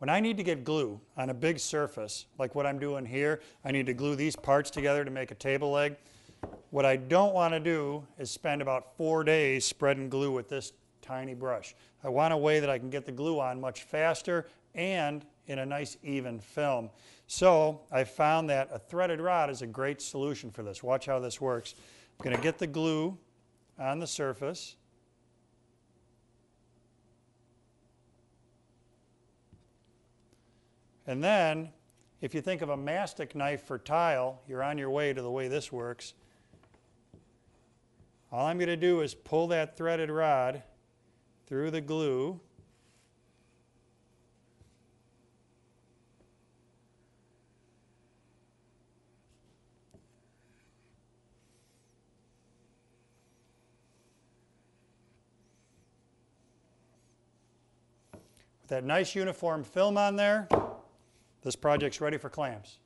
When I need to get glue on a big surface, like what I'm doing here, I need to glue these parts together to make a table leg. What I don't want to do is spend about 4 days spreading glue with this tiny brush. I want a way that I can get the glue on much faster and in a nice even film. So I found that a threaded rod is a great solution for this. Watch how this works. I'm going to get the glue on the surface. And then, if you think of a mastic knife for tile, you're on your way to the way this works. All I'm going to do is pull that threaded rod through the glue. With that nice uniform film on there, this project's ready for clamps.